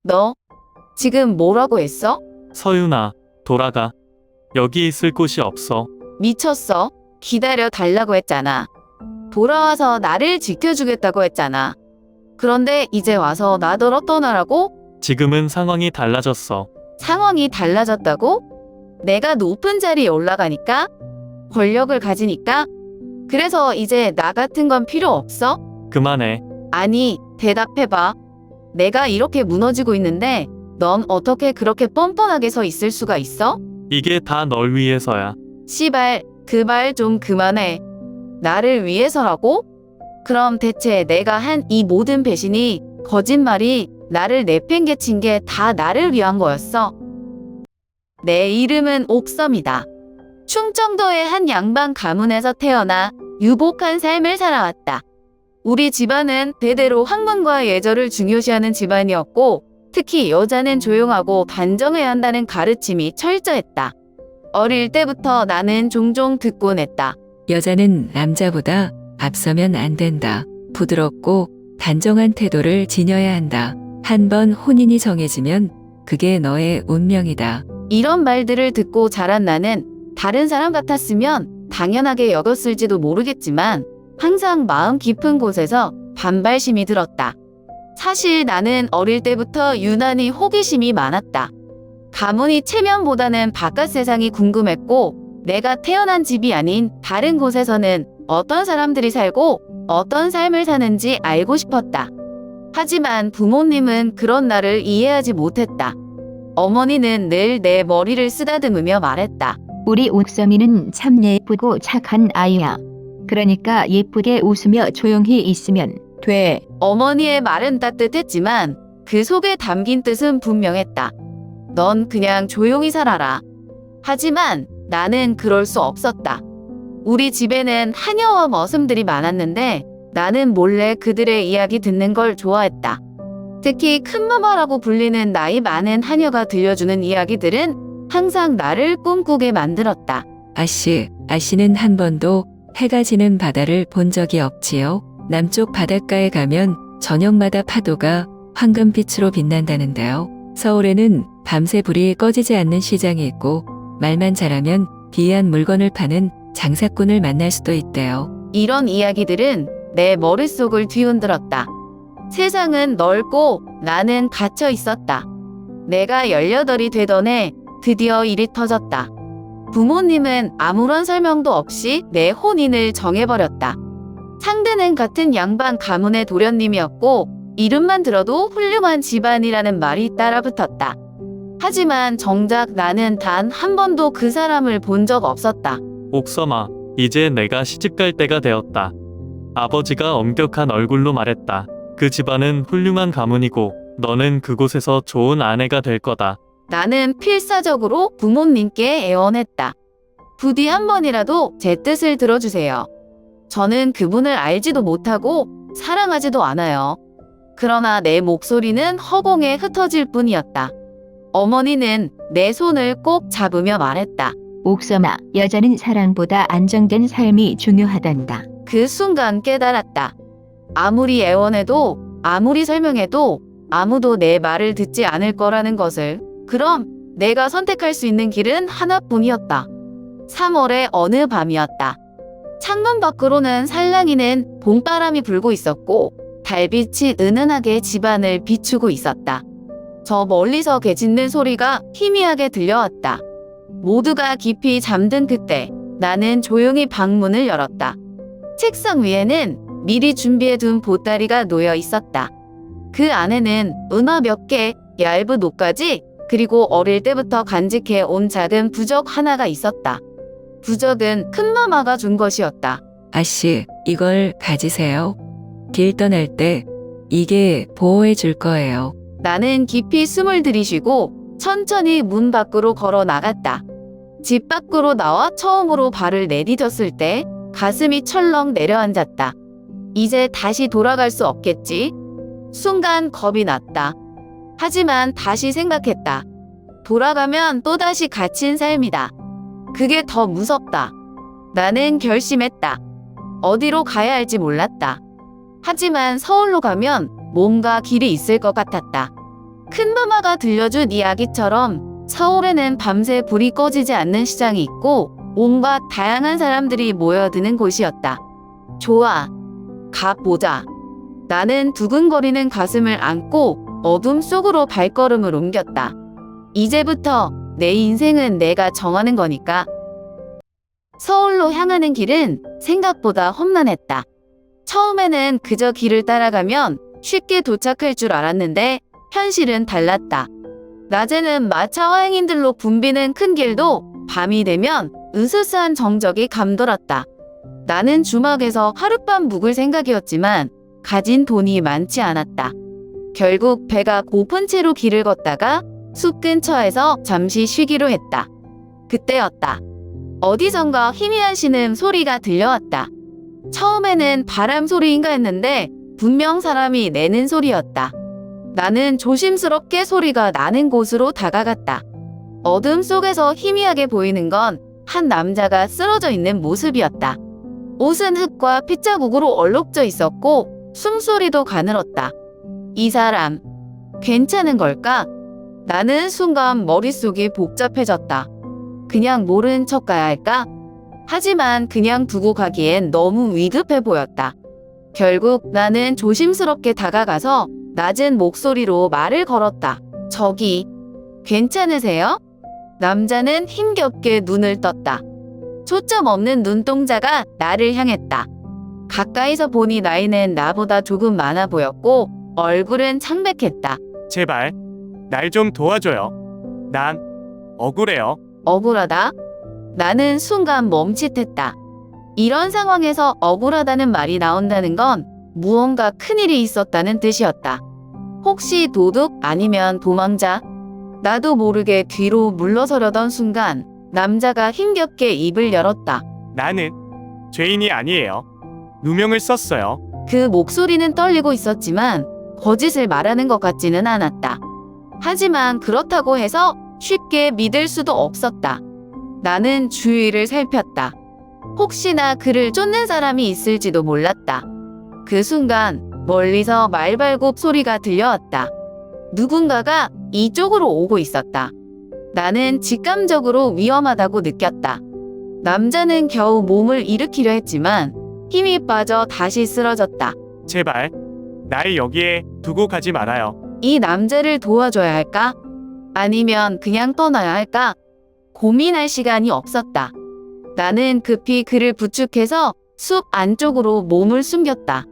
너 지금 뭐라고 했어? 서윤아, 돌아가. 여기 있을 곳이 없어. 미쳤어? 기다려 달라고 했잖아. 돌아와서 나를 지켜주겠다고 했잖아. 그런데 이제 와서 나더러 떠나라고? 지금은 상황이 달라졌어. 상황이 달라졌다고? 내가 높은 자리에 올라가니까? 권력을 가지니까? 그래서 이제 나 같은 건 필요 없어? 그만해. 아니, 대답해봐. 내가 이렇게 무너지고 있는데 넌 어떻게 그렇게 뻔뻔하게 서 있을 수가 있어? 이게 다 널 위해서야. 씨발, 그 말 좀 그만해. 나를 위해서라고? 그럼 대체 내가 한 이 모든 배신이, 거짓말이, 나를 내팽개친 게 다 나를 위한 거였어? 내 이름은 옥섬이다. 충청도의 한 양반 가문에서 태어나 유복한 삶을 살아왔다. 우리 집안은 대대로 학문과 예절을 중요시하는 집안이었고, 특히 여자는 조용하고 단정해야 한다는 가르침이 철저했다. 어릴 때부터 나는 종종 듣곤 했다. 여자는 남자보다 앞서면 안 된다. 부드럽고 단정한 태도를 지녀야 한다. 한 번 혼인이 정해지면 그게 너의 운명이다. 이런 말들을 듣고 자란 나는 다른 사람 같았으면 당연하게 여겼을지도 모르겠지만 항상 마음 깊은 곳에서 반발심이 들었다. 사실 나는 어릴 때부터 유난히 호기심이 많았다. 가문이 체면보다는 바깥 세상이 궁금했고, 내가 태어난 집이 아닌 다른 곳에서는 어떤 사람들이 살고 어떤 삶을 사는지 알고 싶었다. 하지만 부모님은 그런 나를 이해하지 못했다. 어머니는 늘 내 머리를 쓰다듬으며 말했다. 우리 옥섬이는 참 예쁘고 착한 아이야. 그러니까 예쁘게 웃으며 조용히 있으면 돼. 어머니의 말은 따뜻했지만 그 속에 담긴 뜻은 분명했다. 넌 그냥 조용히 살아라. 하지만 나는 그럴 수 없었다. 우리 집에는 하녀와 머슴들이 많았는데 나는 몰래 그들의 이야기 듣는 걸 좋아했다. 특히 큰마마라고 불리는 나이 많은 하녀가 들려주는 이야기들은 항상 나를 꿈꾸게 만들었다. 아씨는 한 번도 해가 지는 바다를 본 적이 없지요. 남쪽 바닷가에 가면 저녁마다 파도가 황금빛으로 빛난다는데요. 서울에는 밤새 불이 꺼지지 않는 시장이 있고 말만 잘하면 귀한 물건을 파는 장사꾼을 만날 수도 있대요. 이런 이야기들은 내 머릿속을 뒤흔들었다. 세상은 넓고 나는 갇혀 있었다. 내가 18이 되던 해 드디어 일이 터졌다. 부모님은 아무런 설명도 없이 내 혼인을 정해버렸다. 상대는 같은 양반 가문의 도련님이었고 이름만 들어도 훌륭한 집안이라는 말이 따라붙었다. 하지만 정작 나는 단 한 번도 그 사람을 본 적 없었다. 옥섬아, 이제 내가 시집갈 때가 되었다. 아버지가 엄격한 얼굴로 말했다. 그 집안은 훌륭한 가문이고 너는 그곳에서 좋은 아내가 될 거다. 나는 필사적으로 부모님께 애원했다. 부디 한 번이라도 제 뜻을 들어주세요. 저는 그분을 알지도 못하고 사랑하지도 않아요. 그러나 내 목소리는 허공에 흩어질 뿐이었다. 어머니는 내 손을 꼭 잡으며 말했다. 옥섬아, 여자는 사랑보다 안정된 삶이 중요하단다. 그 순간 깨달았다. 아무리 애원해도 아무리 설명해도 아무도 내 말을 듣지 않을 거라는 것을. 그럼 내가 선택할 수 있는 길은 하나뿐이었다. 3월의 어느 밤이었다. 창문 밖으로는 살랑이는 봄바람이 불고 있었고 달빛이 은은하게 집안을 비추고 있었다. 저 멀리서 개 짖는 소리가 희미하게 들려왔다. 모두가 깊이 잠든 그때 나는 조용히 방문을 열었다. 책상 위에는 미리 준비해둔 보따리가 놓여 있었다. 그 안에는 은화 몇 개, 얇은 옷가지, 그리고 어릴 때부터 간직해 온 작은 부적 하나가 있었다. 부적은 큰마마가 준 것이었다. 아씨, 이걸 가지세요. 길 떠날 때 이게 보호해 줄 거예요. 나는 깊이 숨을 들이쉬고 천천히 문 밖으로 걸어 나갔다. 집 밖으로 나와 처음으로 발을 내디뎠을 때 가슴이 철렁 내려앉았다. 이제 다시 돌아갈 수 없겠지? 순간 겁이 났다. 하지만 다시 생각했다. 돌아가면 또다시 갇힌 삶이다. 그게 더 무섭다. 나는 결심했다. 어디로 가야 할지 몰랐다. 하지만 서울로 가면 뭔가 길이 있을 것 같았다. 큰마마가 들려준 이야기처럼 서울에는 밤새 불이 꺼지지 않는 시장이 있고 온갖 다양한 사람들이 모여드는 곳이었다. 좋아. 가보자. 나는 두근거리는 가슴을 안고 어둠 속으로 발걸음을 옮겼다. 이제부터 내 인생은 내가 정하는 거니까. 서울로 향하는 길은 생각보다 험난했다. 처음에는 그저 길을 따라가면 쉽게 도착할 줄 알았는데 현실은 달랐다. 낮에는 마차 화행인들로 붐비는 큰 길도 밤이 되면 으스스한 정적이 감돌았다. 나는 주막에서 하룻밤 묵을 생각이었지만 가진 돈이 많지 않았다. 결국 배가 고픈 채로 길을 걷다가 숲 근처에서 잠시 쉬기로 했다. 그때였다. 어디선가 희미한 신음 소리가 들려왔다. 처음에는 바람 소리인가 했는데 분명 사람이 내는 소리였다. 나는 조심스럽게 소리가 나는 곳으로 다가갔다. 어둠 속에서 희미하게 보이는 건 한 남자가 쓰러져 있는 모습이었다. 옷은 흙과 핏자국으로 얼룩져 있었고 숨소리도 가늘었다. 이 사람, 괜찮은 걸까? 나는 순간 머릿속이 복잡해졌다. 그냥 모른 척 가야 할까? 하지만 그냥 두고 가기엔 너무 위급해 보였다. 결국 나는 조심스럽게 다가가서 낮은 목소리로 말을 걸었다. 저기, 괜찮으세요? 남자는 힘겹게 눈을 떴다. 초점 없는 눈동자가 나를 향했다. 가까이서 보니 나이는 나보다 조금 많아 보였고 얼굴은 창백했다. 제발 날 좀 도와줘요. 난 억울해요. 억울하다? 나는 순간 멈칫했다. 이런 상황에서 억울하다는 말이 나온다는 건 무언가 큰일이 있었다는 뜻이었다. 혹시 도둑 아니면 도망자? 나도 모르게 뒤로 물러서려던 순간 남자가 힘겹게 입을 열었다. 나는 죄인이 아니에요. 누명을 썼어요. 그 목소리는 떨리고 있었지만 거짓을 말하는 것 같지는 않았다. 하지만 그렇다고 해서 쉽게 믿을 수도 없었다. 나는 주위를 살폈다. 혹시나 그를 쫓는 사람이 있을지도 몰랐다. 그 순간 멀리서 말발굽 소리가 들려왔다. 누군가가 이쪽으로 오고 있었다. 나는 직감적으로 위험하다고 느꼈다. 남자는 겨우 몸을 일으키려 했지만 힘이 빠져 다시 쓰러졌다. 제발 날 여기에 두고 가지 말아요. 이 남자를 도와줘야 할까? 아니면 그냥 떠나야 할까? 고민할 시간이 없었다. 나는 급히 그를 부축해서 숲 안쪽으로 몸을 숨겼다.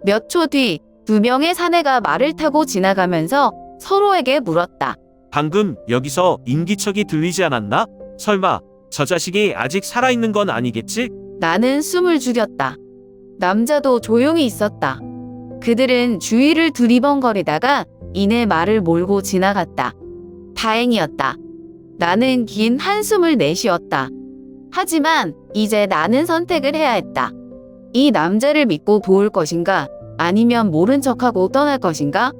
몇 초 뒤 2명의 사내가 말을 타고 지나가면서 서로에게 물었다. 방금 여기서 인기척이 들리지 않았나? 설마 저 자식이 아직 살아있는 건 아니겠지? 나는 숨을 죽였다. 남자도 조용히 있었다. 그들은 주위를 두리번거리다가 이내 말을 몰고 지나갔다. 다행이었다. 나는 긴 한숨을 내쉬었다. 하지만 이제 나는 선택을 해야 했다. 이 남자를 믿고 도울 것인가? 아니면 모른 척하고 떠날 것인가?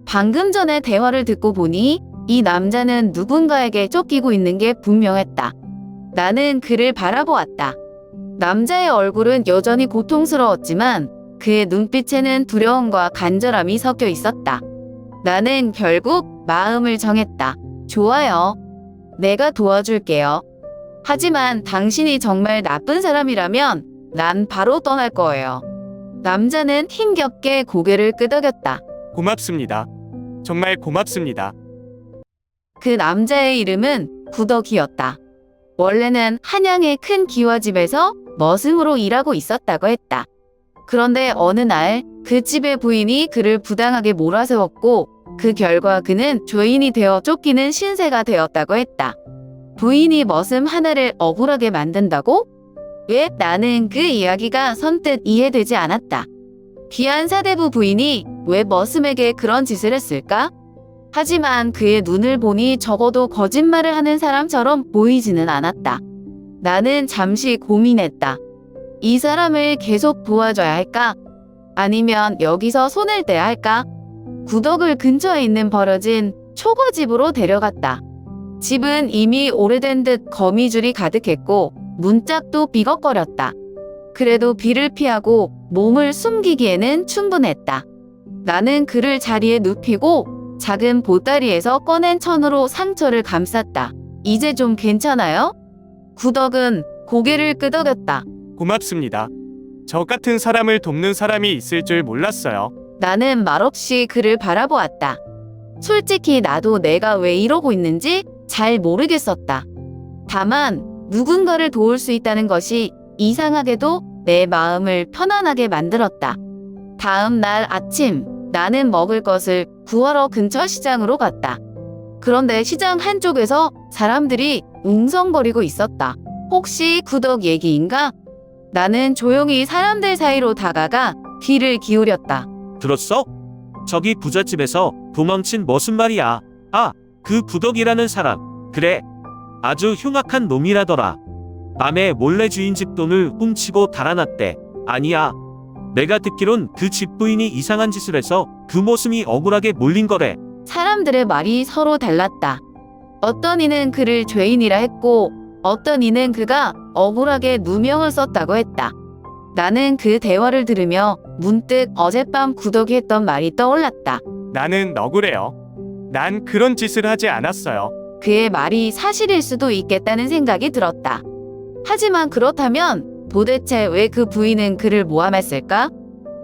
방금 전에 대화를 듣고 보니 이 남자는 누군가에게 쫓기고 있는 게 분명했다. 나는 그를 바라보았다. 남자의 얼굴은 여전히 고통스러웠지만 그의 눈빛에는 두려움과 간절함이 섞여 있었다. 나는 결국 마음을 정했다. 좋아요. 내가 도와줄게요. 하지만 당신이 정말 나쁜 사람이라면 난 바로 떠날 거예요. 남자는 힘겹게 고개를 끄덕였다. 고맙습니다. 정말 고맙습니다. 그 남자의 이름은 구덕이었다. 원래는 한양의 큰 기와집에서 머슴으로 일하고 있었다고 했다. 그런데 어느 날 그 집의 부인이 그를 부당하게 몰아세웠고 그 결과 그는 죄인이 되어 쫓기는 신세가 되었다고 했다. 부인이 머슴 하나를 억울하게 만든다고? 왜? 나는 그 이야기가 선뜻 이해되지 않았다. 귀한 사대부 부인이 왜 머슴에게 그런 짓을 했을까? 하지만 그의 눈을 보니 적어도 거짓말을 하는 사람처럼 보이지는 않았다. 나는 잠시 고민했다. 이 사람을 계속 도와줘야 할까? 아니면 여기서 손을 떼야 할까? 구덕을 근처에 있는 버려진 초가집으로 데려갔다. 집은 이미 오래된 듯 거미줄이 가득했고 문짝도 삐걱거렸다. 그래도 비를 피하고 몸을 숨기기에는 충분했다. 나는 그를 자리에 눕히고 작은 보따리에서 꺼낸 천으로 상처를 감쌌다. 이제 좀 괜찮아요? 구덕은 고개를 끄덕였다. 고맙습니다. 저 같은 사람을 돕는 사람이 있을 줄 몰랐어요. 나는 말없이 그를 바라보았다. 솔직히 나도 내가 왜 이러고 있는지 잘 모르겠었다. 다만 누군가를 도울 수 있다는 것이 이상하게도 내 마음을 편안하게 만들었다. 다음 날 아침, 나는 먹을 것을 구하러 근처 시장으로 갔다. 그런데 시장 한쪽에서 사람들이 웅성거리고 있었다. 혹시 구덕 얘기인가? 나는 조용히 사람들 사이로 다가가 귀를 기울였다. 들었어? 저기 부잣집에서 도망친 머슴 말이야. 아, 그 구덕이라는 사람. 그래, 아주 흉악한 놈이라더라. 밤에 몰래 주인 집 돈을 훔치고 달아났대. 아니야, 내가 듣기론 그 집부인이 이상한 짓을 해서 그 머슴이 억울하게 몰린 거래. 사람들의 말이 서로 달랐다. 어떤 이는 그를 죄인이라 했고 어떤 이는 그가 억울하게 누명을 썼다고 했다. 나는 그 대화를 들으며 문득 어젯밤 구덕이 했던 말이 떠올랐다. 나는 억울해요. 난 그런 짓을 하지 않았어요. 그의 말이 사실일 수도 있겠다는 생각이 들었다. 하지만 그렇다면 도대체 왜 그 부인은 그를 모함했을까?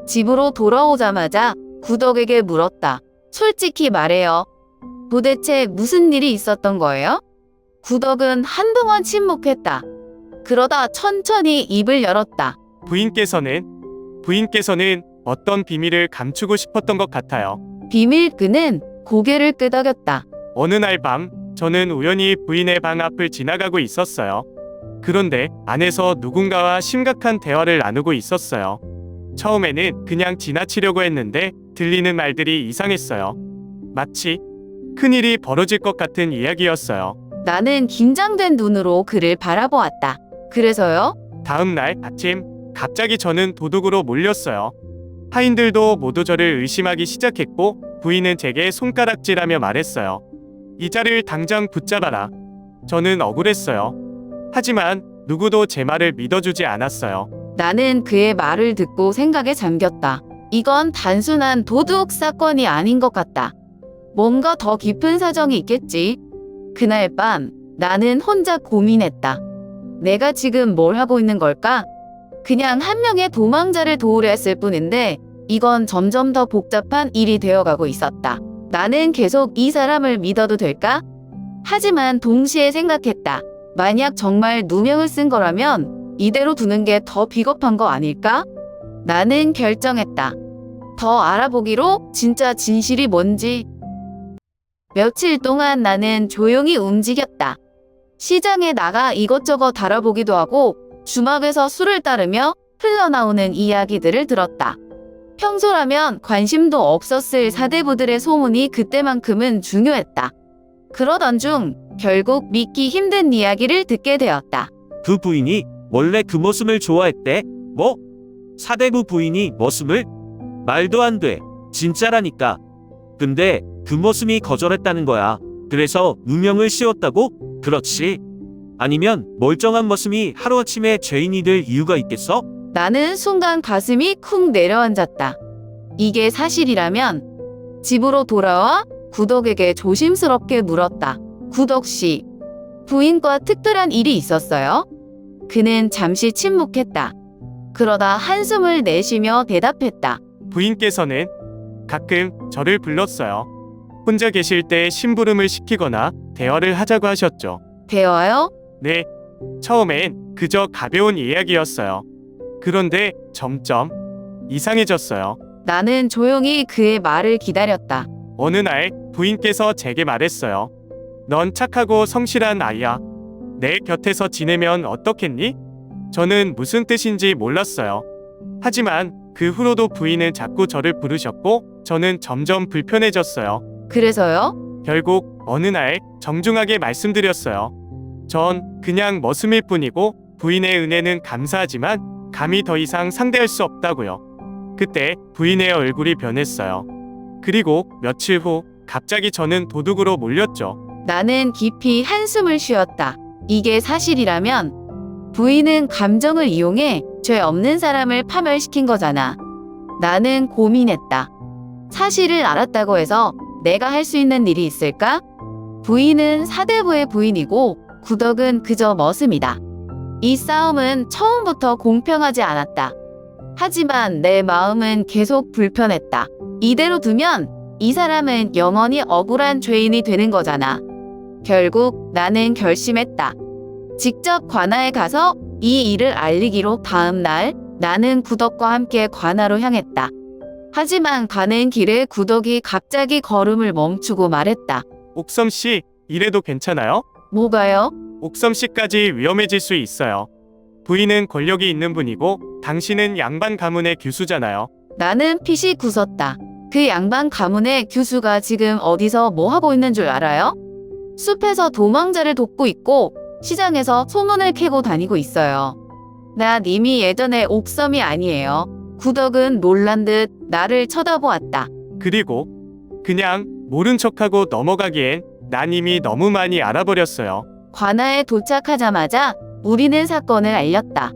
집으로 돌아오자마자 구덕에게 물었다. 솔직히 말해요. 도대체 무슨 일이 있었던 거예요? 구덕은 한동안 침묵했다. 그러다 천천히 입을 열었다. 부인께서는 어떤 비밀을 감추고 싶었던 것 같아요. 비밀 그는 고개를 끄덕였다. 어느 날 밤, 저는 우연히 부인의 방 앞을 지나가고 있었어요. 그런데 안에서 누군가와 심각한 대화를 나누고 있었어요. 처음에는 그냥 지나치려고 했는데 들리는 말들이 이상했어요. 마치 큰일이 벌어질 것 같은 이야기였어요. 나는 긴장된 눈으로 그를 바라보았다. 그래서요? 다음 날 아침, 갑자기 저는 도둑으로 몰렸어요. 하인들도 모두 저를 의심하기 시작했고 부인은 제게 손가락질하며 말했어요. 이자를 당장 붙잡아라. 저는 억울했어요. 하지만 누구도 제 말을 믿어주지 않았어요. 나는 그의 말을 듣고 생각에 잠겼다. 이건 단순한 도둑 사건이 아닌 것 같다. 뭔가 더 깊은 사정이 있겠지. 그날 밤 나는 혼자 고민했다. 내가 지금 뭘 하고 있는 걸까? 그냥 한 명의 도망자를 도우려 했을 뿐인데 이건 점점 더 복잡한 일이 되어가고 있었다. 나는 계속 이 사람을 믿어도 될까? 하지만 동시에 생각했다. 만약 정말 누명을 쓴 거라면 이대로 두는 게 더 비겁한 거 아닐까? 나는 결정했다. 더 알아보기로 진짜 진실이 뭔지. 며칠 동안 나는 조용히 움직였다. 시장에 나가 이것저것 알아보기도 하고 주막에서 술을 따르며 흘러나오는 이야기들을 들었다. 평소라면 관심도 없었을 사대부들의 소문이 그때만큼은 중요했다. 그러던 중 결국 믿기 힘든 이야기를 듣게 되었다. 그 부인이 원래 그 머슴을 좋아했대? 뭐? 사대부 부인이 머슴을? 말도 안 돼. 진짜라니까. 근데 그 머슴이 거절했다는 거야. 그래서 누명을 씌웠다고? 그렇지. 아니면 멀쩡한 머슴이 하루아침에 죄인이 될 이유가 있겠어? 나는 순간 가슴이 쿵 내려앉았다. 이게 사실이라면 집으로 돌아와 구덕에게 조심스럽게 물었다. 구덕 씨, 부인과 특별한 일이 있었어요? 그는 잠시 침묵했다. 그러다 한숨을 내쉬며 대답했다. 부인께서는 가끔 저를 불렀어요. 혼자 계실 때 심부름을 시키거나 대화를 하자고 하셨죠. 대화요? 네, 처음엔 그저 가벼운 이야기였어요. 그런데 점점 이상해졌어요. 나는 조용히 그의 말을 기다렸다. 어느 날 부인께서 제게 말했어요. 넌 착하고 성실한 아이야. 내 곁에서 지내면 어떻겠니? 저는 무슨 뜻인지 몰랐어요. 하지만 그 후로도 부인은 자꾸 저를 부르셨고 저는 점점 불편해졌어요. 그래서요? 결국 어느 날 정중하게 말씀드렸어요. 전 그냥 머슴일 뿐이고 부인의 은혜는 감사하지만 감히 더 이상 상대할 수 없다고요. 그때 부인의 얼굴이 변했어요. 그리고 며칠 후 갑자기 저는 도둑으로 몰렸죠. 나는 깊이 한숨을 쉬었다. 이게 사실이라면 부인은 감정을 이용해 죄 없는 사람을 파멸시킨 거잖아. 나는 고민했다. 사실을 알았다고 해서 내가 할 수 있는 일이 있을까? 부인은 사대부의 부인이고 구덕은 그저 머슴이다. 이 싸움은 처음부터 공평하지 않았다. 하지만 내 마음은 계속 불편했다. 이대로 두면 이 사람은 영원히 억울한 죄인이 되는 거잖아. 결국 나는 결심했다. 직접 관아에 가서 이 일을 알리기로 다음 날 나는 구덕과 함께 관아로 향했다. 하지만 가는 길에 구덕이 갑자기 걸음을 멈추고 말했다. 옥섬 씨, 이래도 괜찮아요? 뭐가요? 옥섬 씨까지 위험해질 수 있어요. 부인은 권력이 있는 분이고 당신은 양반 가문의 교수잖아요. 나는 핏이 굳었다. 그 양반 가문의 교수가 지금 어디서 뭐 하고 있는 줄 알아요? 숲에서 도망자를 돕고 있고 시장에서 소문을 캐고 다니고 있어요. 나 님이 예전에 옥섬이 아니에요. 구덕은 놀란 듯 나를 쳐다보았다. 그리고 그냥 모른 척하고 넘어가기엔 난 이미 너무 많이 알아버렸어요. 관아에 도착하자마자 우리는 사건을 알렸다.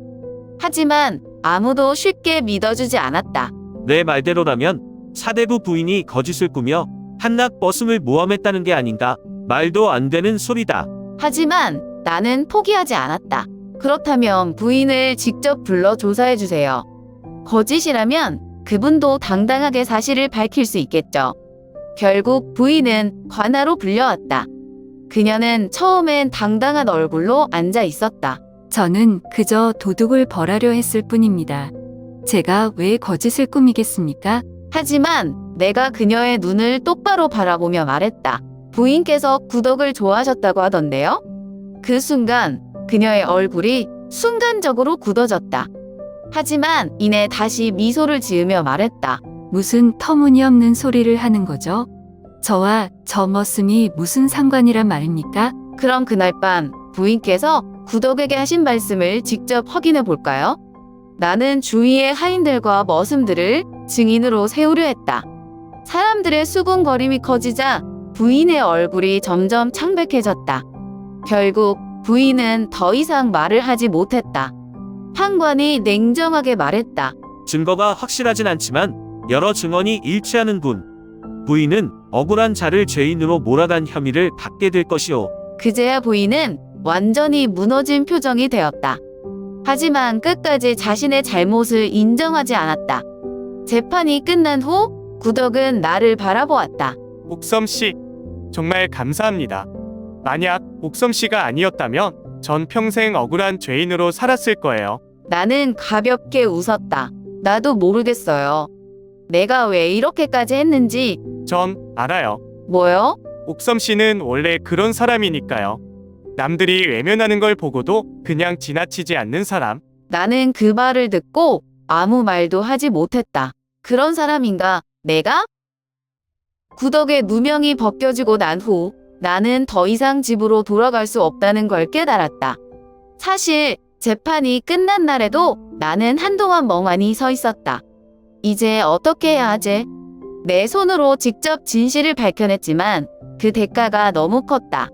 하지만 아무도 쉽게 믿어주지 않았다. 내 말대로라면 사대부 부인이 거짓을 꾸며 한낱 버슴을 모함했다는 게 아닌가. 말도 안 되는 소리다. 하지만 나는 포기하지 않았다. 그렇다면 부인을 직접 불러 조사해주세요. 거짓이라면 그분도 당당하게 사실을 밝힐 수 있겠죠. 결국 부인은 관아로 불려왔다. 그녀는 처음엔 당당한 얼굴로 앉아 있었다. 저는 그저 도둑을 벌하려 했을 뿐입니다. 제가 왜 거짓을 꾸미겠습니까? 하지만 내가 그녀의 눈을 똑바로 바라보며 말했다. 부인께서 구덕을 좋아하셨다고 하던데요? 그 순간 그녀의 얼굴이 순간적으로 굳어졌다. 하지만 이내 다시 미소를 지으며 말했다. 무슨 터무니없는 소리를 하는 거죠? 저와 저 머슴이 무슨 상관이란 말입니까? 그럼 그날 밤 부인께서 구덕에게 하신 말씀을 직접 확인해 볼까요? 나는 주위의 하인들과 머슴들을 증인으로 세우려 했다. 사람들의 수군거림이 커지자 부인의 얼굴이 점점 창백해졌다. 결국 부인은 더 이상 말을 하지 못했다. 판관이 냉정하게 말했다. 증거가 확실하진 않지만 여러 증언이 일치하는군. 부인은 억울한 자를 죄인으로 몰아간 혐의를 받게 될 것이오. 그제야 부인은 완전히 무너진 표정이 되었다. 하지만 끝까지 자신의 잘못을 인정하지 않았다. 재판이 끝난 후 구덕은 나를 바라보았다. 옥섬 씨, 정말 감사합니다. 만약 옥섬 씨가 아니었다면 전 평생 억울한 죄인으로 살았을 거예요. 나는 가볍게 웃었다. 나도 모르겠어요. 내가 왜 이렇게까지 했는지. 전 알아요. 뭐요? 옥섬 씨는 원래 그런 사람이니까요. 남들이 외면하는 걸 보고도 그냥 지나치지 않는 사람. 나는 그 말을 듣고 아무 말도 하지 못했다. 그런 사람인가, 내가? 구덕의 누명이 벗겨지고 난 후 나는 더 이상 집으로 돌아갈 수 없다는 걸 깨달았다. 사실 재판이 끝난 날에도 나는 한동안 멍하니 서 있었다. 이제 어떻게 해야 하지? 내 손으로 직접 진실을 밝혀냈지만 그 대가가 너무 컸다.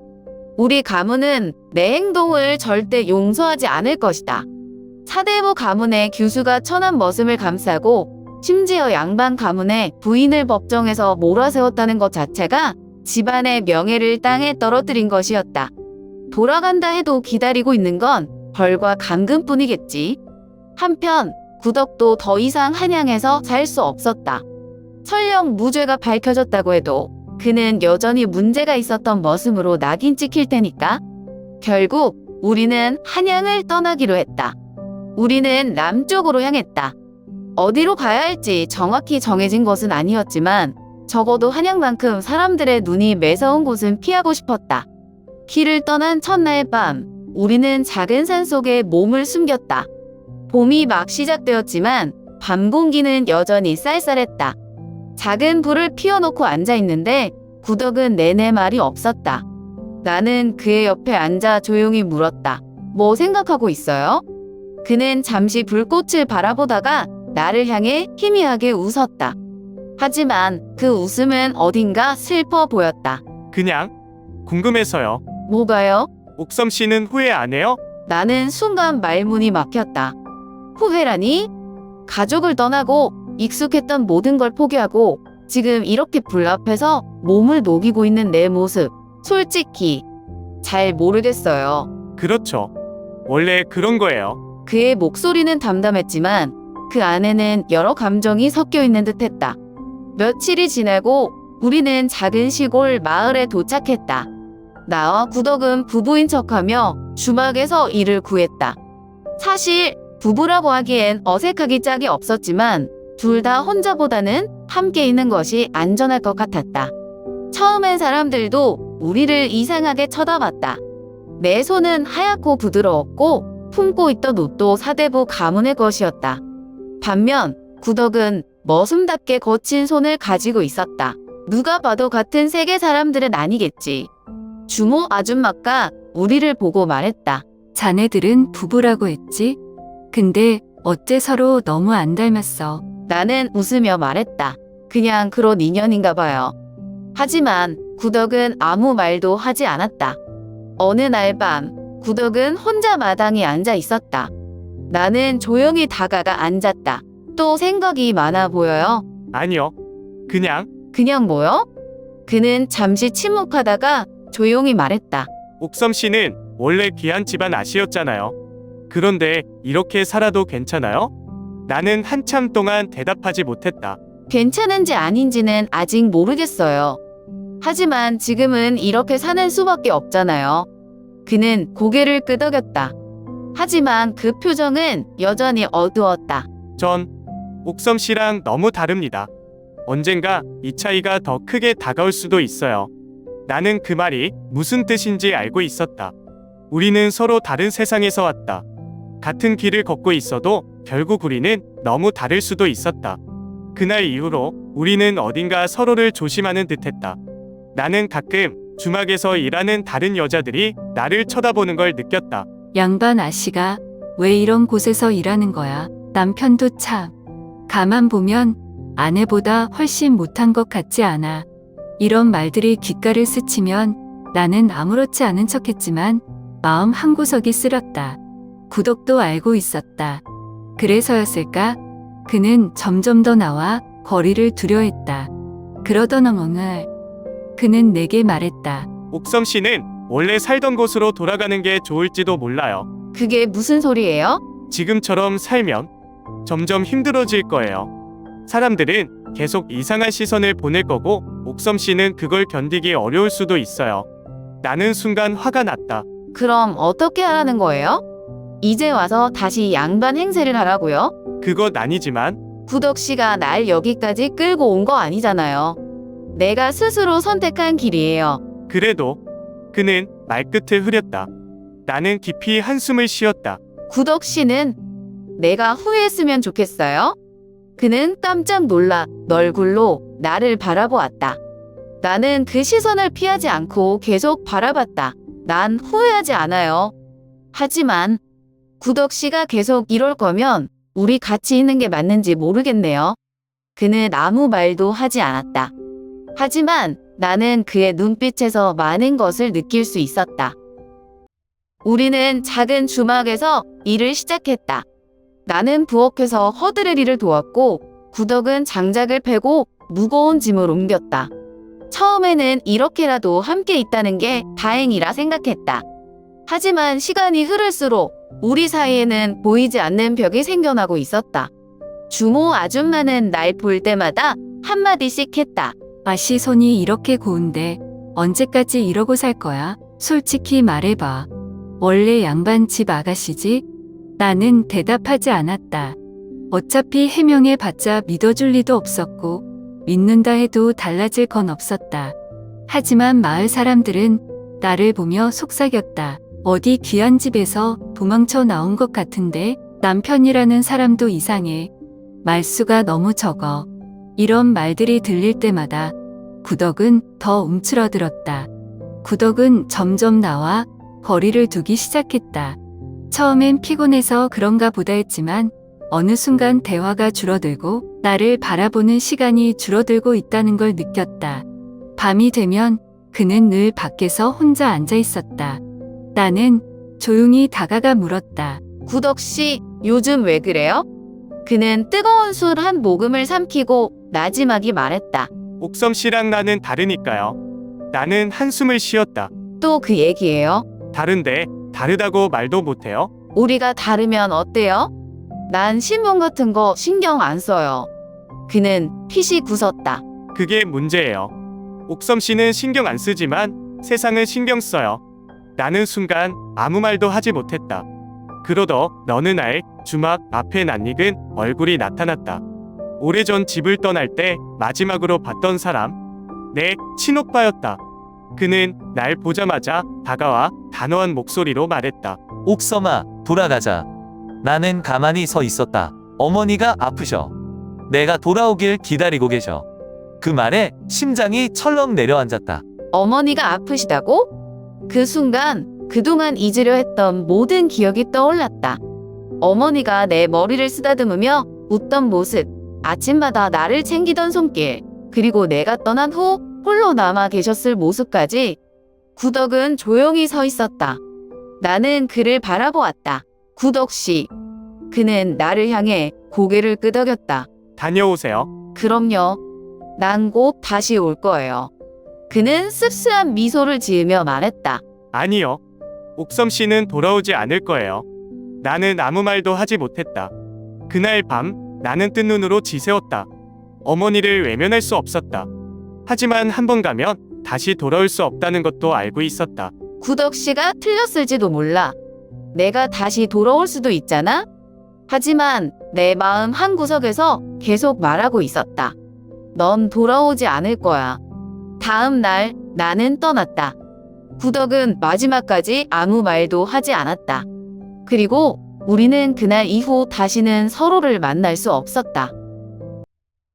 우리 가문은 내 행동을 절대 용서하지 않을 것이다. 사대부 가문의 교수가 천한 머슴을 감싸고 심지어 양반 가문의 부인을 법정에서 몰아세웠다는 것 자체가 집안의 명예를 땅에 떨어뜨린 것이었다. 돌아간다 해도 기다리고 있는 건 벌과 감금뿐이겠지. 한편 구덕도 더 이상 한양에서 살 수 없었다. 설령 무죄가 밝혀졌다고 해도 그는 여전히 문제가 있었던 머슴으로 낙인 찍힐 테니까. 결국 우리는 한양을 떠나기로 했다. 우리는 남쪽으로 향했다. 어디로 가야 할지 정확히 정해진 것은 아니었지만 적어도 한양만큼 사람들의 눈이 매서운 곳은 피하고 싶었다. 길을 떠난 첫날 밤, 우리는 작은 산 속에 몸을 숨겼다. 봄이 막 시작되었지만 밤 공기는 여전히 쌀쌀했다. 작은 불을 피워놓고 앉아있는데 구덕은 내내 말이 없었다. 나는 그의 옆에 앉아 조용히 물었다. 뭐 생각하고 있어요? 그는 잠시 불꽃을 바라보다가 나를 향해 희미하게 웃었다. 하지만 그 웃음은 어딘가 슬퍼 보였다. 그냥 궁금해서요. 뭐가요? 옥섬 씨는 후회 안 해요? 나는 순간 말문이 막혔다. 후회라니? 가족을 떠나고 익숙했던 모든 걸 포기하고 지금 이렇게 불 앞에서 몸을 녹이고 있는 내 모습, 솔직히 잘 모르겠어요. 그렇죠. 원래 그런 거예요. 그의 목소리는 담담했지만 그 안에는 여러 감정이 섞여 있는 듯했다. 며칠이 지나고 우리는 작은 시골 마을에 도착했다. 나와 구덕은 부부인 척하며 주막에서 일을 구했다. 사실 부부라고 하기엔 어색하기 짝이 없었지만 둘 다 혼자보다는 함께 있는 것이 안전할 것 같았다. 처음엔 사람들도 우리를 이상하게 쳐다봤다. 내 손은 하얗고 부드러웠고 품고 있던 옷도 사대부 가문의 것이었다. 반면 구덕은 머슴답게 거친 손을 가지고 있었다. 누가 봐도 같은 세계 사람들은 아니겠지. 주모 아줌마가 우리를 보고 말했다. 자네들은 부부라고 했지? 근데 어째 서로 너무 안 닮았어. 나는 웃으며 말했다. 그냥 그런 인연인가 봐요. 하지만 구덕은 아무 말도 하지 않았다. 어느 날 밤 구덕은 혼자 마당에 앉아 있었다. 나는 조용히 다가가 앉았다. 또 생각이 많아 보여요. 아니요. 그냥 뭐요? 그는 잠시 침묵하다가 조용히 말했다. 옥섬 씨는 원래 귀한 집안 아씨였잖아요. 그런데 이렇게 살아도 괜찮아요? 나는 한참 동안 대답하지 못했다. 괜찮은지 아닌지는 아직 모르겠어요. 하지만 지금은 이렇게 사는 수밖에 없잖아요. 그는 고개를 끄덕였다. 하지만 그 표정은 여전히 어두웠다. 전 옥섬 씨랑 너무 다릅니다. 언젠가 이 차이가 더 크게 다가올 수도 있어요. 나는 그 말이 무슨 뜻인지 알고 있었다. 우리는 서로 다른 세상에서 왔다. 같은 길을 걷고 있어도 결국 우리는 너무 다를 수도 있었다. 그날 이후로 우리는 어딘가 서로를 조심하는 듯했다. 나는 가끔 주막에서 일하는 다른 여자들이 나를 쳐다보는 걸 느꼈다. 양반 아씨가 왜 이런 곳에서 일하는 거야? 남편도 참. 가만 보면 아내보다 훨씬 못한 것 같지 않아. 이런 말들이 귓가를 스치면 나는 아무렇지 않은 척했지만 마음 한구석이 쓰렸다. 구덕도 알고 있었다. 그래서였을까? 그는 점점 더 나와 거리를 두려했다. 그러던 어느 날 그는 내게 말했다. 옥섬 씨는 원래 살던 곳으로 돌아가는 게 좋을지도 몰라요. 그게 무슨 소리예요? 지금처럼 살면 점점 힘들어질 거예요. 사람들은 계속 이상한 시선을 보낼 거고 옥섬 씨는 그걸 견디기 어려울 수도 있어요. 나는 순간 화가 났다. 그럼 어떻게 하라는 거예요? 이제 와서 다시 양반 행세를 하라고요? 그것 아니지만 구덕 씨가 날 여기까지 끌고 온 거 아니잖아요. 내가 스스로 선택한 길이에요. 그래도 그는 말끝을 흐렸다. 나는 깊이 한숨을 쉬었다. 구덕 씨는 내가 후회했으면 좋겠어요? 그는 깜짝 놀라 널굴로 나를 바라보았다. 나는 그 시선을 피하지 않고 계속 바라봤다. 난 후회하지 않아요. 하지만 구덕 씨가 계속 이럴 거면 우리 같이 있는 게 맞는지 모르겠네요. 그는 아무 말도 하지 않았다. 하지만 나는 그의 눈빛에서 많은 것을 느낄 수 있었다. 우리는 작은 주막에서 일을 시작했다. 나는 부엌에서 허드렛 일을 도왔고 구덕은 장작을 패고 무거운 짐을 옮겼다. 처음에는 이렇게라도 함께 있다는 게 다행이라 생각했다. 하지만 시간이 흐를수록 우리 사이에는 보이지 않는 벽이 생겨나고 있었다. 주모 아줌마는 날 볼 때마다 한마디씩 했다. 아씨 손이 이렇게 고운데 언제까지 이러고 살 거야? 솔직히 말해봐. 원래 양반 집 아가씨지? 나는 대답하지 않았다. 어차피 해명해봤자 믿어줄 리도 없었고 믿는다 해도 달라질 건 없었다. 하지만 마을 사람들은 나를 보며 속삭였다. 어디 귀한 집에서 도망쳐 나온 것 같은데 남편이라는 사람도 이상해. 말수가 너무 적어. 이런 말들이 들릴 때마다 구덕은 더 움츠러들었다. 구덕은 점점 나와 거리를 두기 시작했다. 처음엔 피곤해서 그런가 보다 했지만 어느 순간 대화가 줄어들고 나를 바라보는 시간이 줄어들고 있다는 걸 느꼈다. 밤이 되면 그는 늘 밖에서 혼자 앉아 있었다. 나는 조용히 다가가 물었다. 구덕 씨, 요즘 왜 그래요? 그는 뜨거운 술 한 모금을 삼키고 나지막이 말했다. 옥섬 씨랑 나는 다르니까요. 나는 한숨을 쉬었다. 또 그 얘기예요? 다른데 다르다고 말도 못해요? 우리가 다르면 어때요? 난 신분 같은 거 신경 안 써요. 그는 핏이 굳었다. 그게 문제예요. 옥섬 씨는 신경 안 쓰지만 세상은 신경 써요. 나는 순간 아무 말도 하지 못했다. 그러더 어느 날 주막 앞에 낯익은 얼굴이 나타났다. 오래전 집을 떠날 때 마지막으로 봤던 사람, 내 친오빠였다. 그는 날 보자마자 다가와 단호한 목소리로 말했다. 옥섬아, 돌아가자. 나는 가만히 서 있었다. 어머니가 아프셔. 내가 돌아오길 기다리고 계셔. 그 말에 심장이 철렁 내려앉았다. 어머니가 아프시다고? 그 순간 그동안 잊으려 했던 모든 기억이 떠올랐다. 어머니가 내 머리를 쓰다듬으며 웃던 모습, 아침마다 나를 챙기던 손길, 그리고 내가 떠난 후 홀로 남아 계셨을 모습까지. 구덕은 조용히 서 있었다. 나는 그를 바라보았다. 구덕 씨. 그는 나를 향해 고개를 끄덕였다. 다녀오세요. 그럼요. 난 곧 다시 올 거예요. 그는 씁쓸한 미소를 지으며 말했다. 아니요. 옥섬 씨는 돌아오지 않을 거예요. 나는 아무 말도 하지 못했다. 그날 밤 나는 뜬 눈으로 지새웠다. 어머니를 외면할 수 없었다. 하지만 한 번 가면 다시 돌아올 수 없다는 것도 알고 있었다. 구덕 씨가 틀렸을지도 몰라. 내가 다시 돌아올 수도 있잖아? 하지만 내 마음 한구석에서 계속 말하고 있었다. 넌 돌아오지 않을 거야. 다음 날 나는 떠났다. 구덕은 마지막까지 아무 말도 하지 않았다. 그리고 우리는 그날 이후 다시는 서로를 만날 수 없었다.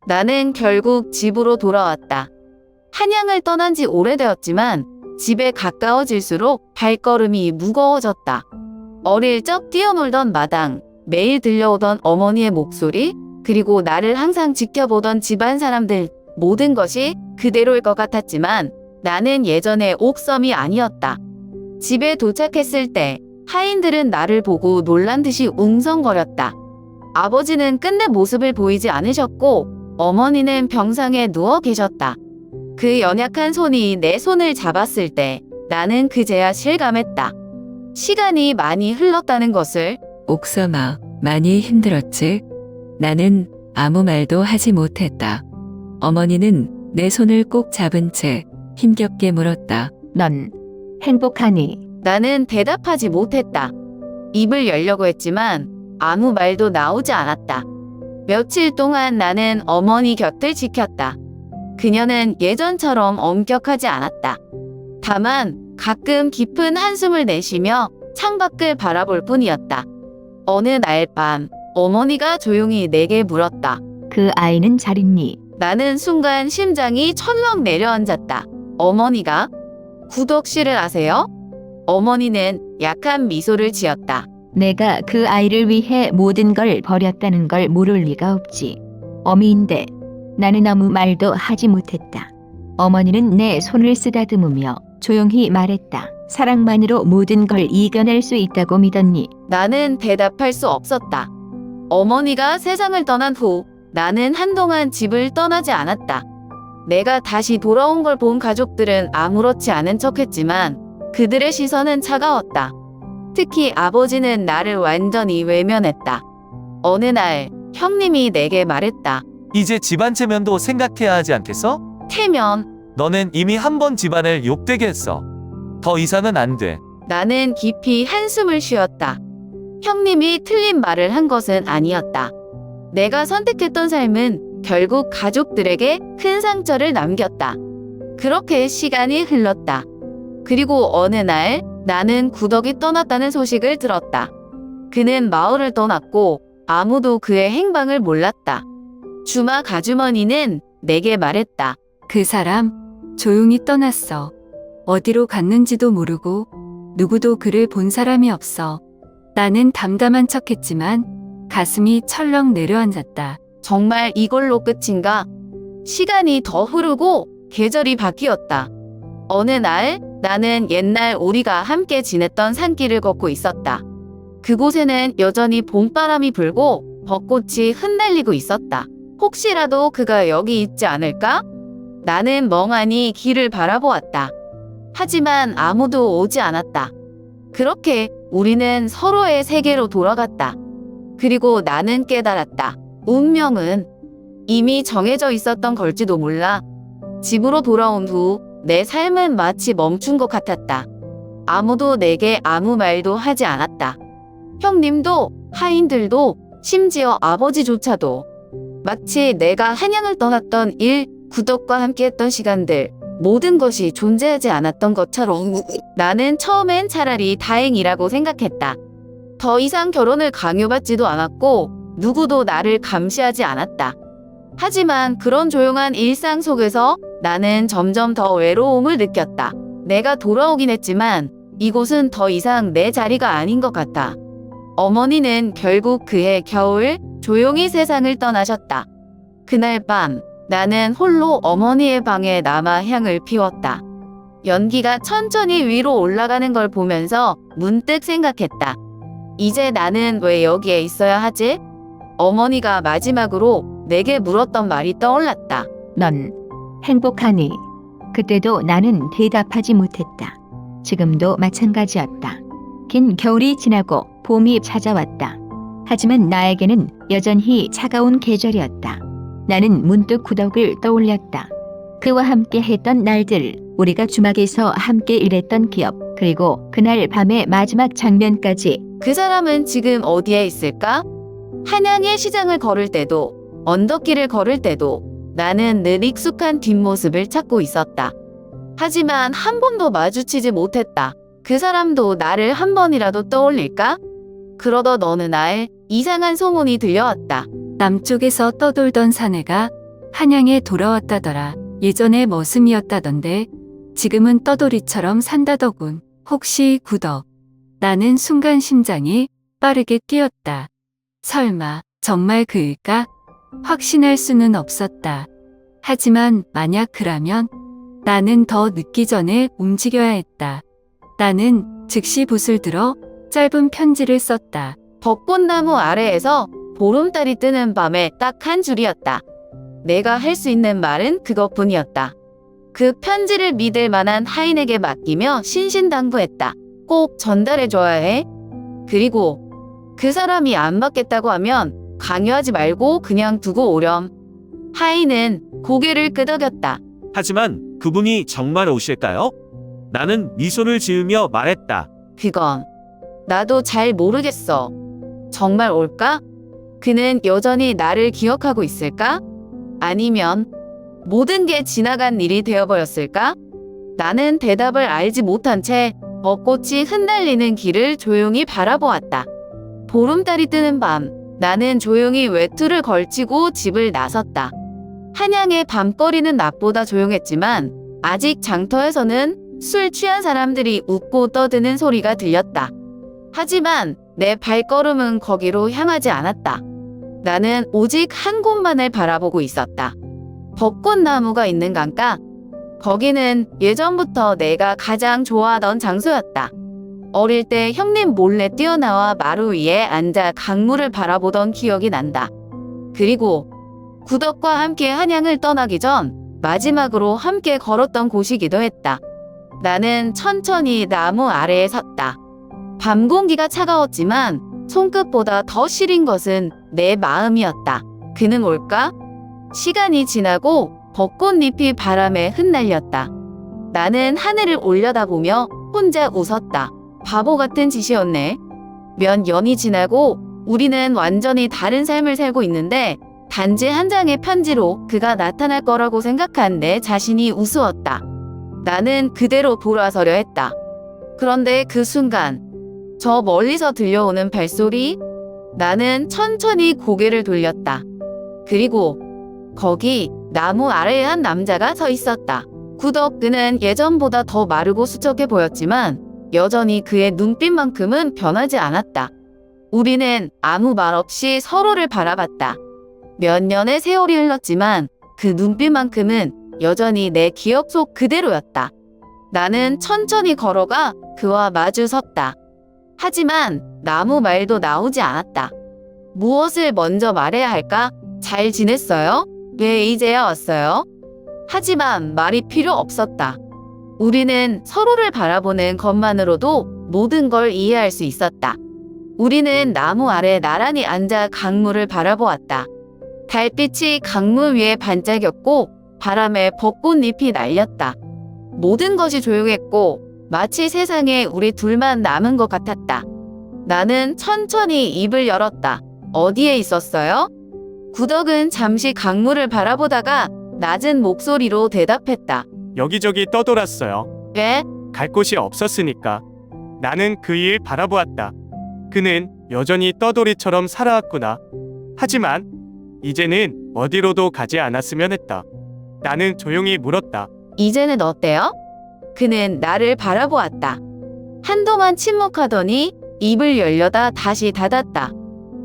나는 결국 집으로 돌아왔다. 한양을 떠난 지 오래되었지만 집에 가까워질수록 발걸음이 무거워졌다. 어릴 적 뛰어놀던 마당, 매일 들려오던 어머니의 목소리, 그리고 나를 항상 지켜보던 집안 사람들, 모든 것이 그대로일 것 같았지만 나는 예전의 옥섬이 아니었다. 집에 도착했을 때 하인들은 나를 보고 놀란 듯이 웅성거렸다. 아버지는 끝내 모습을 보이지 않으셨고 어머니는 병상에 누워 계셨다. 그 연약한 손이 내 손을 잡았을 때 나는 그제야 실감했다. 시간이 많이 흘렀다는 것을. 옥섬아, 많이 힘들었지? 나는 아무 말도 하지 못했다. 어머니는 내 손을 꼭 잡은 채 힘겹게 물었다. 넌 행복하니? 나는 대답하지 못했다. 입을 열려고 했지만 아무 말도 나오지 않았다. 며칠 동안 나는 어머니 곁을 지켰다. 그녀는 예전처럼 엄격하지 않았다. 다만 가끔 깊은 한숨을 내쉬며 창밖을 바라볼 뿐이었다. 어느 날 밤 어머니가 조용히 내게 물었다. 그 아이는 잘 있니? 나는 순간 심장이 철렁 내려앉았다. 어머니가? 구덕 씨를 아세요? 어머니는 약한 미소를 지었다. 내가 그 아이를 위해 모든 걸 버렸다는 걸 모를 리가 없지. 어미인데 나는 아무 말도 하지 못했다. 어머니는 내 손을 쓰다듬으며 조용히 말했다. 사랑만으로 모든 걸 이겨낼 수 있다고 믿었니? 나는 대답할 수 없었다. 어머니가 세상을 떠난 후 나는 한동안 집을 떠나지 않았다. 내가 다시 돌아온 걸 본 가족들은 아무렇지 않은 척했지만 그들의 시선은 차가웠다. 특히 아버지는 나를 완전히 외면했다. 어느 날 형님이 내게 말했다. 이제 집안 체면도 생각해야 하지 않겠어? 태면. 너는 이미 한 번 집안을 욕되게 했어. 더 이상은 안 돼. 나는 깊이 한숨을 쉬었다. 형님이 틀린 말을 한 것은 아니었다. 내가 선택했던 삶은 결국 가족들에게 큰 상처를 남겼다. 그렇게 시간이 흘렀다. 그리고 어느 날 나는 구덕이 떠났다는 소식을 들었다. 그는 마을을 떠났고 아무도 그의 행방을 몰랐다. 주막 아주머니는 내게 말했다. 그 사람 조용히 떠났어. 어디로 갔는지도 모르고 누구도 그를 본 사람이 없어. 나는 담담한 척했지만 가슴이 철렁 내려앉았다. 정말 이걸로 끝인가? 시간이 더 흐르고 계절이 바뀌었다. 어느 날 나는 옛날 우리가 함께 지냈던 산길을 걷고 있었다. 그곳에는 여전히 봄바람이 불고 벚꽃이 흩날리고 있었다. 혹시라도 그가 여기 있지 않을까? 나는 멍하니 길을 바라보았다. 하지만 아무도 오지 않았다. 그렇게 우리는 서로의 세계로 돌아갔다. 그리고 나는 깨달았다. 운명은 이미 정해져 있었던 걸지도 몰라. 집으로 돌아온 후 내 삶은 마치 멈춘 것 같았다. 아무도 내게 아무 말도 하지 않았다. 형님도, 하인들도, 심지어 아버지조차도. 마치 내가 한양을 떠났던 일, 구덕과 함께했던 시간들, 모든 것이 존재하지 않았던 것처럼 나는 처음엔 차라리 다행이라고 생각했다. 더 이상 결혼을 강요받지도 않았고 누구도 나를 감시하지 않았다. 하지만 그런 조용한 일상 속에서 나는 점점 더 외로움을 느꼈다. 내가 돌아오긴 했지만 이곳은 더 이상 내 자리가 아닌 것 같아. 어머니는 결국 그해 겨울 조용히 세상을 떠나셨다. 그날 밤 나는 홀로 어머니의 방에 남아 향을 피웠다. 연기가 천천히 위로 올라가는 걸 보면서 문득 생각했다. 이제 나는 왜 여기에 있어야 하지? 어머니가 마지막으로 내게 물었던 말이 떠올랐다. 넌 행복하니? 그때도 나는 대답하지 못했다. 지금도 마찬가지였다. 긴 겨울이 지나고 봄이 찾아왔다. 하지만 나에게는 여전히 차가운 계절이었다. 나는 문득 구덕을 떠올렸다. 그와 함께 했던 날들, 우리가 주막에서 함께 일했던 기업, 그리고 그날 밤의 마지막 장면까지. 그 사람은 지금 어디에 있을까? 한양의 시장을 걸을 때도, 언덕길을 걸을 때도 나는 늘 익숙한 뒷모습을 찾고 있었다. 하지만 한 번도 마주치지 못했다. 그 사람도 나를 한 번이라도 떠올릴까? 그러던 어느 날 이상한 소문이 들려왔다. 남쪽에서 떠돌던 사내가 한양에 돌아왔다더라. 예전의 머슴이었다던데 지금은 떠돌이처럼 산다더군. 혹시 구덕? 나는 순간 심장이 빠르게 뛰었다. 설마 정말 그일까? 확신할 수는 없었다. 하지만 만약 그라면 나는 더 늦기 전에 움직여야 했다. 나는 즉시 붓을 들어 짧은 편지를 썼다. 벚꽃나무 아래에서 보름달이 뜨는 밤에 딱 한 줄이었다. 내가 할 수 있는 말은 그것뿐이었다. 그 편지를 믿을 만한 하인에게 맡기며 신신당부했다. 꼭 전달해줘야 해. 그리고 그 사람이 안 받겠다고 하면 강요하지 말고 그냥 두고 오렴. 하인은 고개를 끄덕였다. 하지만 그분이 정말 오실까요? 나는 미소를 지으며 말했다. 그건 나도 잘 모르겠어. 정말 올까? 그는 여전히 나를 기억하고 있을까? 아니면 모든 게 지나간 일이 되어버렸을까? 나는 대답을 알지 못한 채 벚꽃이 흩날리는 길을 조용히 바라보았다. 보름달이 뜨는 밤, 나는 조용히 외투를 걸치고 집을 나섰다. 한양의 밤거리는 낮보다 조용했지만 아직 장터에서는 술 취한 사람들이 웃고 떠드는 소리가 들렸다. 하지만 내 발걸음은 거기로 향하지 않았다. 나는 오직 한 곳만을 바라보고 있었다. 벚꽃나무가 있는 강가. 거기는 예전부터 내가 가장 좋아하던 장소였다. 어릴 때 형님 몰래 뛰어나와 마루 위에 앉아 강물을 바라보던 기억이 난다. 그리고 구덕과 함께 한양을 떠나기 전 마지막으로 함께 걸었던 곳이기도 했다. 나는 천천히 나무 아래에 섰다. 밤 공기가 차가웠지만 손끝보다 더 시린 것은 내 마음이었다. 그는 올까? 시간이 지나고 벚꽃잎이 바람에 흩날렸다. 나는 하늘을 올려다보며 혼자 웃었다. 바보 같은 짓이었네. 몇 년이 지나고 우리는 완전히 다른 삶을 살고 있는데 단지 한 장의 편지로 그가 나타날 거라고 생각한 내 자신이 우스웠다. 나는 그대로 돌아서려 했다. 그런데 그 순간 저 멀리서 들려오는 발소리? 나는 천천히 고개를 돌렸다. 그리고 거기 나무 아래에 한 남자가 서 있었다. 구덕. 그는 예전보다 더 마르고 수척해 보였지만 여전히 그의 눈빛만큼은 변하지 않았다. 우리는 아무 말 없이 서로를 바라봤다. 몇 년의 세월이 흘렀지만 그 눈빛만큼은 여전히 내 기억 속 그대로였다. 나는 천천히 걸어가 그와 마주 섰다. 하지만 아무 말도 나오지 않았다. 무엇을 먼저 말해야 할까? 잘 지냈어요? 왜 이제야 왔어요? 하지만 말이 필요 없었다. 우리는 서로를 바라보는 것만으로도 모든 걸 이해할 수 있었다. 우리는 나무 아래 나란히 앉아 강물을 바라보았다. 달빛이 강물 위에 반짝였고 바람에 벚꽃잎이 날렸다. 모든 것이 조용했고 마치 세상에 우리 둘만 남은 것 같았다. 나는 천천히 입을 열었다. 어디에 있었어요? 구덕은 잠시 강물을 바라보다가 낮은 목소리로 대답했다. 여기저기 떠돌았어요. 왜? 갈 곳이 없었으니까. 나는 그 일 바라보았다. 그는 여전히 떠돌이처럼 살아왔구나. 하지만 이제는 어디로도 가지 않았으면 했다. 나는 조용히 물었다. 이제는 어때요? 그는 나를 바라보았다. 한동안 침묵하더니 입을 열려다 다시 닫았다.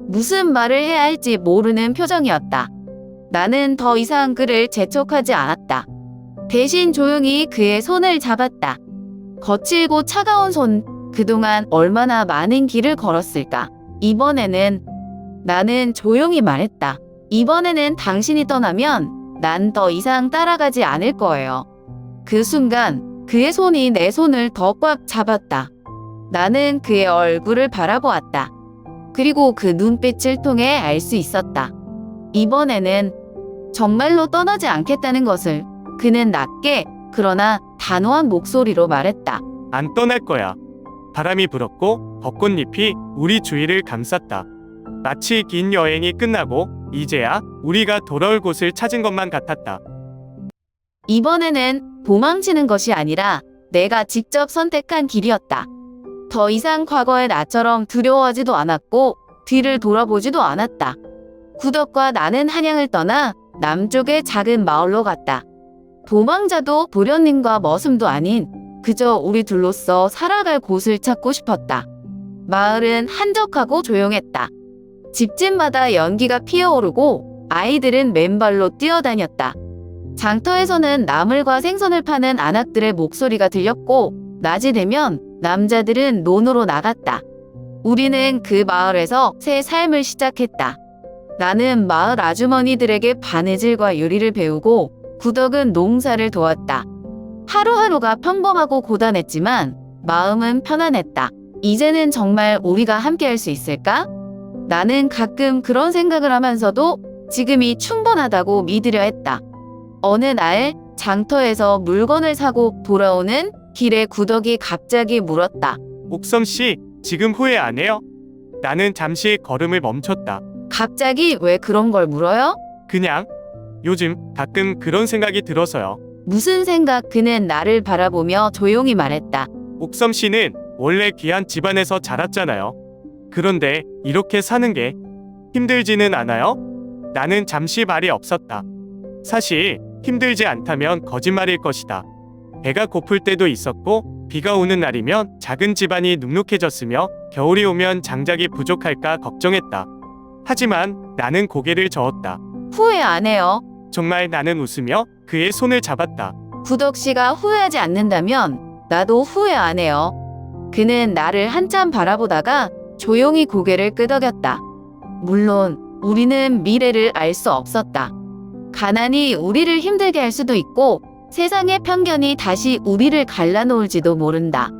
무슨 말을 해야 할지 모르는 표정이었다. 나는 더 이상 그를 재촉하지 않았다. 대신 조용히 그의 손을 잡았다. 거칠고 차가운 손, 그동안 얼마나 많은 길을 걸었을까. 이번에는 나는 조용히 말했다. 이번에는 당신이 떠나면 난 더 이상 따라가지 않을 거예요. 그 순간 그의 손이 내 손을 더 꽉 잡았다. 나는 그의 얼굴을 바라보았다. 그리고 그 눈빛을 통해 알 수 있었다. 이번에는 정말로 떠나지 않겠다는 것을. 그는 낮게 그러나 단호한 목소리로 말했다. 안 떠날 거야. 바람이 불었고 벚꽃잎이 우리 주위를 감쌌다. 마치 긴 여행이 끝나고 이제야 우리가 돌아올 곳을 찾은 것만 같았다. 이번에는 도망치는 것이 아니라 내가 직접 선택한 길이었다. 더 이상 과거의 나처럼 두려워하지도 않았고 뒤를 돌아보지도 않았다. 구덕과 나는 한양을 떠나 남쪽의 작은 마을로 갔다. 도망자도 도련님과 머슴도 아닌 그저 우리 둘로서 살아갈 곳을 찾고 싶었다. 마을은 한적하고 조용했다. 집집마다 연기가 피어오르고 아이들은 맨발로 뛰어다녔다. 장터에서는 나물과 생선을 파는 아낙들의 목소리가 들렸고 낮이 되면 남자들은 논으로 나갔다. 우리는 그 마을에서 새 삶을 시작했다. 나는 마을 아주머니들에게 바느질과 요리를 배우고 구덕은 농사를 도왔다. 하루하루가 평범하고 고단했지만 마음은 편안했다. 이제는 정말 우리가 함께할 수 있을까? 나는 가끔 그런 생각을 하면서도 지금이 충분하다고 믿으려 했다. 어느 날 장터에서 물건을 사고 돌아오는 길에 구덕이 갑자기 물었다. 옥섬 씨, 지금 후회 안 해요? 나는 잠시 걸음을 멈췄다. 갑자기 왜 그런 걸 물어요? 그냥 요즘 가끔 그런 생각이 들어서요. 무슨 생각? 그는 나를 바라보며 조용히 말했다. 옥섬 씨는 원래 귀한 집안에서 자랐잖아요. 그런데 이렇게 사는 게 힘들지는 않아요? 나는 잠시 말이 없었다. 사실 힘들지 않다면 거짓말일 것이다. 배가 고플 때도 있었고 비가 오는 날이면 작은 집안이 눅눅해졌으며 겨울이 오면 장작이 부족할까 걱정했다. 하지만 나는 고개를 저었다. 후회 안 해요. 정말 나는 웃으며 그의 손을 잡았다. 구덕 씨가 후회하지 않는다면 나도 후회 안 해요. 그는 나를 한참 바라보다가 조용히 고개를 끄덕였다. 물론 우리는 미래를 알 수 없었다. 가난이 우리를 힘들게 할 수도 있고 세상의 편견이 다시 우리를 갈라놓을지도 모른다.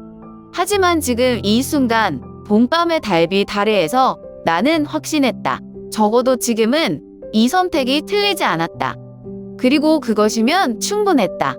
하지만 지금 이 순간 봄밤의 달빛 아래에서 나는 확신했다. 적어도 지금은 이 선택이 틀리지 않았다. 그리고 그것이면 충분했다.